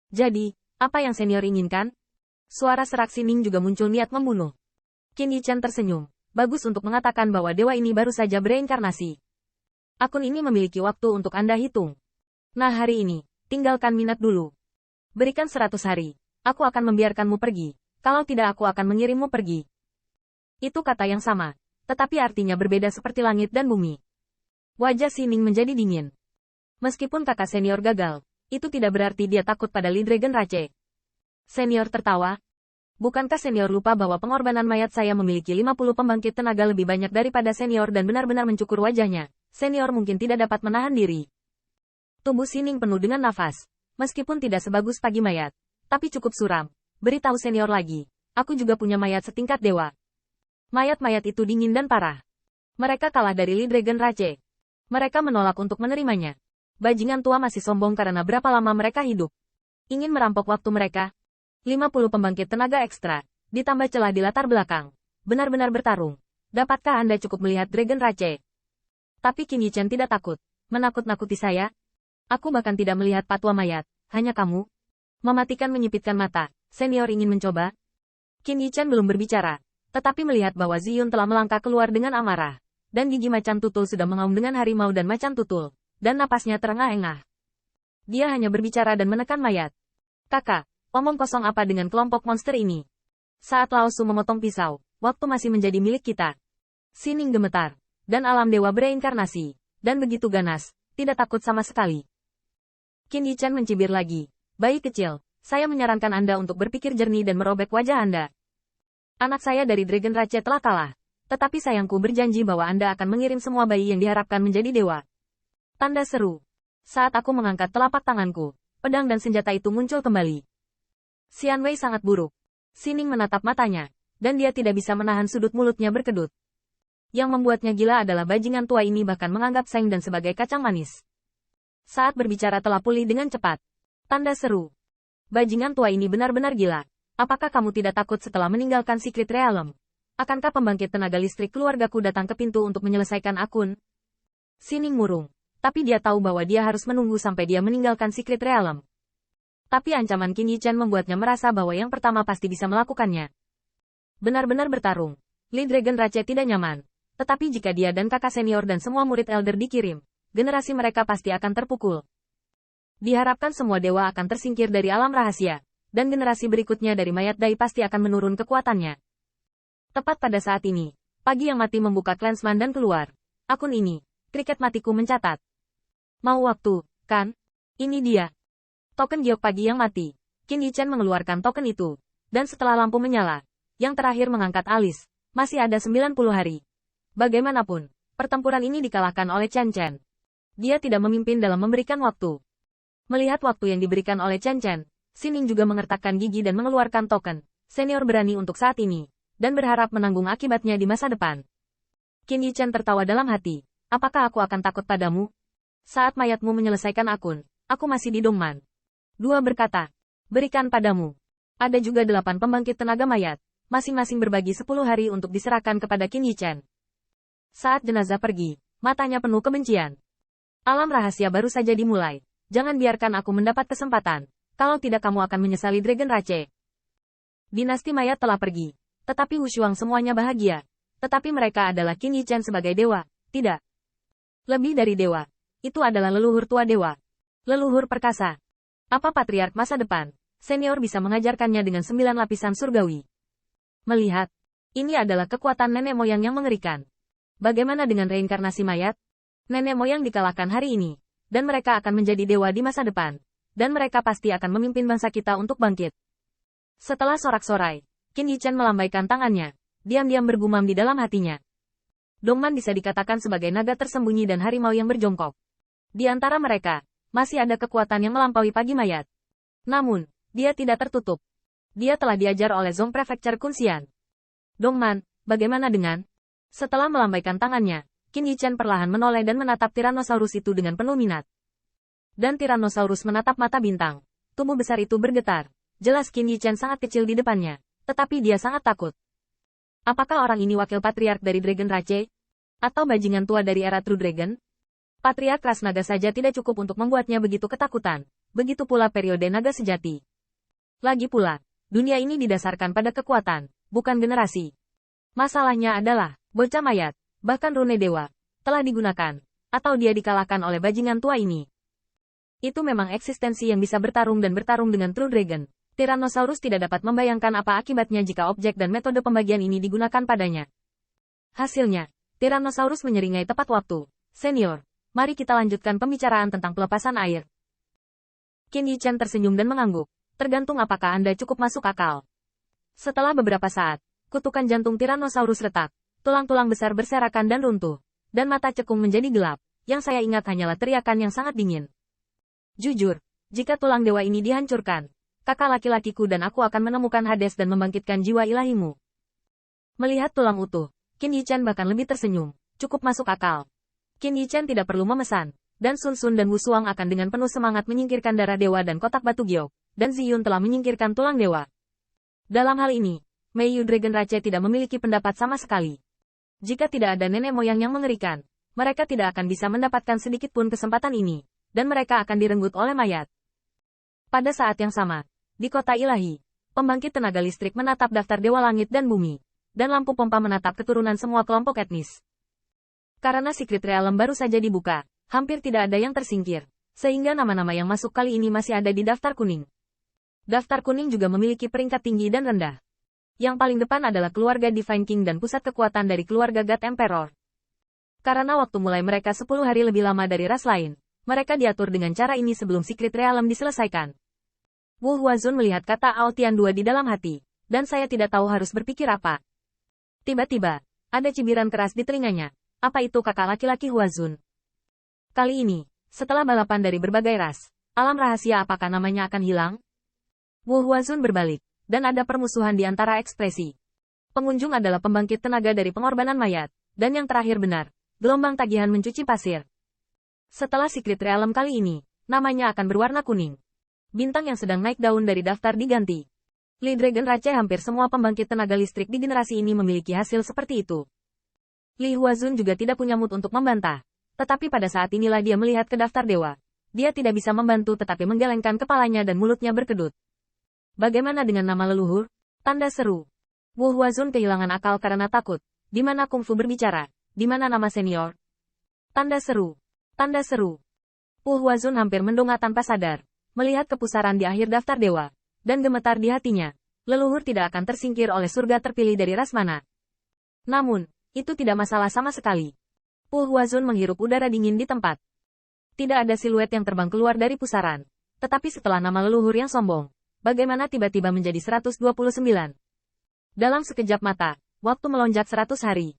Jadi, apa yang senior inginkan? Suara serak Sining juga muncul niat membunuh. Qin Yichan tersenyum. Bagus untuk mengatakan bahwa dewa ini baru saja bereinkarnasi. Akun ini memiliki waktu untuk Anda hitung. Nah hari ini, tinggalkan minat dulu. Berikan 100 hari. Aku akan membiarkanmu pergi. Kalau tidak aku akan mengirimmu pergi. Itu kata yang sama. Tetapi artinya berbeda seperti langit dan bumi. Wajah Sining menjadi dingin. Meskipun kakak senior gagal, itu tidak berarti dia takut pada Lee Dragon Rache. Senior tertawa. Bukankah senior lupa bahwa pengorbanan mayat saya memiliki 50 pembangkit tenaga lebih banyak daripada senior dan benar-benar mencukur wajahnya. Senior mungkin tidak dapat menahan diri. Tubuh Sining penuh dengan nafas. Meskipun tidak sebagus pagi mayat, tapi cukup suram. Beritahu senior lagi. Aku juga punya mayat setingkat dewa. Mayat-mayat itu dingin dan parah. Mereka kalah dari Lee Dragon Rache. Mereka menolak untuk menerimanya. Bajingan tua masih sombong karena berapa lama mereka hidup. Ingin merampok waktu mereka. 50 pembangkit tenaga ekstra, ditambah celah di latar belakang. Benar-benar bertarung. Dapatkah Anda cukup melihat Dragon Rache? Tapi Qin Yichan tidak takut. Menakut-nakuti saya? Aku bahkan tidak melihat patwa mayat. Hanya kamu? Mematikan menyipitkan mata. Senior ingin mencoba? Qin Yichan belum berbicara. Tetapi melihat bahwa Ziyun telah melangkah keluar dengan amarah. Dan gigi macan tutul sudah mengaum dengan harimau dan macan tutul. Dan napasnya terengah-engah. Dia hanya berbicara dan menekan mayat. Kakak. Omong kosong apa dengan kelompok monster ini? Saat Lao Su memotong pisau, waktu masih menjadi milik kita. Sining gemetar, dan alam dewa bereinkarnasi, dan begitu ganas, tidak takut sama sekali. Qin Yichan mencibir lagi. Bayi kecil, saya menyarankan Anda untuk berpikir jernih dan merobek wajah Anda. Anak saya dari Dragon Rache telah kalah, tetapi sayangku berjanji bahwa Anda akan mengirim semua bayi yang diharapkan menjadi dewa. Tanda seru. Saat aku mengangkat telapak tanganku, pedang dan senjata itu muncul kembali. Xian Wei sangat buruk. Sining menatap matanya, dan dia tidak bisa menahan sudut mulutnya berkedut. Yang membuatnya gila adalah bajingan tua ini bahkan menganggap Seng dan sebagai kacang manis. Saat berbicara telah pulih dengan cepat. Tanda seru. Bajingan tua ini benar-benar gila. Apakah kamu tidak takut setelah meninggalkan Secret Realm? Akankah pembangkit tenaga listrik keluargaku datang ke pintu untuk menyelesaikan akun? Sining murung. Tapi dia tahu bahwa dia harus menunggu sampai dia meninggalkan Secret Realm. Tapi ancaman Qin Yichan membuatnya merasa bahwa yang pertama pasti bisa melakukannya. Benar-benar bertarung. Lee Dragon Rache tidak nyaman. Tetapi jika dia dan kakak senior dan semua murid elder dikirim, generasi mereka pasti akan terpukul. Diharapkan semua dewa akan tersingkir dari alam rahasia, dan generasi berikutnya dari mayat Dai pasti akan menurun kekuatannya. Tepat pada saat ini, pagi yang mati membuka Clansman dan keluar. Akun ini, kriket matiku mencatat. Mau waktu, kan? Ini dia. Token giok pagi yang mati. Qin Yichan mengeluarkan token itu. Dan setelah lampu menyala, yang terakhir mengangkat alis, masih ada 90 hari. Bagaimanapun, pertempuran ini dikalahkan oleh Chen Chen. Dia tidak memimpin dalam memberikan waktu. Melihat waktu yang diberikan oleh Chen Chen, Sining juga mengertakkan gigi dan mengeluarkan token. Senior berani untuk saat ini, dan berharap menanggung akibatnya di masa depan. Qin Yichan tertawa dalam hati. Apakah aku akan takut padamu? Saat mayatmu menyelesaikan akun, aku masih di Dongman. Dua berkata, berikan padamu. Ada juga 8 pembangkit tenaga mayat, masing-masing berbagi 10 hari untuk diserahkan kepada Qin Yichan. Saat jenazah pergi, matanya penuh kebencian. Alam rahasia baru saja dimulai. Jangan biarkan aku mendapat kesempatan. Kalau tidak kamu akan menyesali Dragon Rache. Dinasti mayat telah pergi. Tetapi Wushuang semuanya bahagia. Tetapi mereka adalah Qin Yichan sebagai dewa. Tidak. Lebih dari dewa. Itu adalah leluhur tua dewa. Leluhur perkasa. Apa patriark masa depan, senior bisa mengajarkannya dengan 9 lapisan surgawi. Melihat, ini adalah kekuatan nenek moyang yang mengerikan. Bagaimana dengan reinkarnasi mayat? Nenek moyang dikalahkan hari ini, dan mereka akan menjadi dewa di masa depan. Dan mereka pasti akan memimpin bangsa kita untuk bangkit. Setelah sorak-sorai, Qin Yichan melambaikan tangannya, diam-diam bergumam di dalam hatinya. Dongman bisa dikatakan sebagai naga tersembunyi dan harimau yang berjongkok. Di antara mereka, masih ada kekuatan yang melampaui pagi mayat. Namun, dia tidak tertutup. Dia telah diajar oleh Zong Prefecture Kunxian. Dongman, bagaimana dengan? Setelah melambaikan tangannya, Qin Yichan perlahan menoleh dan menatap Tyrannosaurus itu dengan penuh minat. Dan Tyrannosaurus menatap mata bintang. Tubuh besar itu bergetar. Jelas Qin Yichan sangat kecil di depannya, tetapi dia sangat takut. Apakah orang ini wakil patriark dari Dragon Rache? Atau bajingan tua dari era True Dragon? Patriark ras naga saja tidak cukup untuk membuatnya begitu ketakutan. begitu pula periode naga sejati. Lagi pula, dunia ini didasarkan pada kekuatan, bukan generasi. Masalahnya adalah, bocah mayat, bahkan rune dewa, telah digunakan, atau dia dikalahkan oleh bajingan tua ini. Itu memang eksistensi yang bisa bertarung dan bertarung dengan True Dragon. Tyrannosaurus tidak dapat membayangkan apa akibatnya jika objek dan metode pembagian ini digunakan padanya. Hasilnya, Tyrannosaurus menyeringai tepat waktu. Senior, mari kita lanjutkan pembicaraan tentang pelepasan air. Qin Yichen tersenyum dan mengangguk. Tergantung apakah Anda cukup masuk akal. Setelah beberapa saat, kutukan jantung Tyrannosaurus retak, tulang-tulang besar berserakan dan runtuh, dan mata cekung menjadi gelap. Yang saya ingat hanyalah teriakan yang sangat dingin. Jujur, jika tulang dewa ini dihancurkan, kakak laki-lakiku dan aku akan menemukan Hades dan membangkitkan jiwa ilahimu. Melihat tulang utuh, Qin Yichen bahkan lebih tersenyum. Cukup masuk akal. Qin Yichen tidak perlu memesan, dan Sun Sun dan Wu Suang akan dengan penuh semangat menyingkirkan darah dewa dan kotak batu giok, dan Ziyun telah menyingkirkan tulang dewa. Dalam hal ini, Meiyu Dragon Rache tidak memiliki pendapat sama sekali. Jika tidak ada nenek moyang yang mengerikan, mereka tidak akan bisa mendapatkan sedikit pun kesempatan ini, dan mereka akan direnggut oleh mayat. Pada saat yang sama, di kota ilahi, pembangkit tenaga listrik menatap daftar dewa langit dan bumi, dan lampu pompa menatap keturunan semua kelompok etnis. Karena Secret Realm baru saja dibuka, hampir tidak ada yang tersingkir, sehingga nama-nama yang masuk kali ini masih ada di daftar kuning. Daftar kuning juga memiliki peringkat tinggi dan rendah. Yang paling depan adalah keluarga Divine King dan pusat kekuatan dari keluarga God Emperor. Karena waktu mulai mereka 10 hari lebih lama dari ras lain, mereka diatur dengan cara ini sebelum Secret Realm diselesaikan. Wu Huazun melihat kata Aotian 2 di dalam hati, dan saya tidak tahu harus berpikir apa. Tiba-tiba, ada cibiran keras di telinganya. Apa itu kakak laki-laki Huazun? Kali ini, setelah balapan dari berbagai ras, alam rahasia apakah namanya akan hilang? Wu Huazun berbalik, dan ada permusuhan di antara ekspresi. Pengunjung adalah pembangkit tenaga dari pengorbanan mayat, dan yang terakhir benar, gelombang tagihan mencuci pasir. Setelah Secret Realm kali ini, namanya akan berwarna kuning. Bintang yang sedang naik daun dari daftar diganti. Li Dragon Rache hampir semua pembangkit tenaga listrik di generasi ini memiliki hasil seperti itu. Li Huazun juga tidak punya mood untuk membantah. Tetapi pada saat inilah dia melihat ke daftar dewa. Dia tidak bisa membantu tetapi menggelengkan kepalanya dan mulutnya berkedut. Bagaimana dengan nama leluhur? Tanda seru. Wu Huazun kehilangan akal karena takut. Di mana kungfu berbicara? Di mana nama senior? Tanda seru. Tanda seru. Wu Huazun hampir mendongak tanpa sadar. Melihat kepusaran di akhir daftar dewa. Dan gemetar di hatinya. Leluhur tidak akan tersingkir oleh surga terpilih dari ras mana. Namun, itu tidak masalah sama sekali. Wu Huazun menghirup udara dingin di tempat. Tidak ada siluet yang terbang keluar dari pusaran. Tetapi setelah nama leluhur yang sombong, bagaimana tiba-tiba menjadi 129? Dalam sekejap mata, waktu melonjak 100 hari.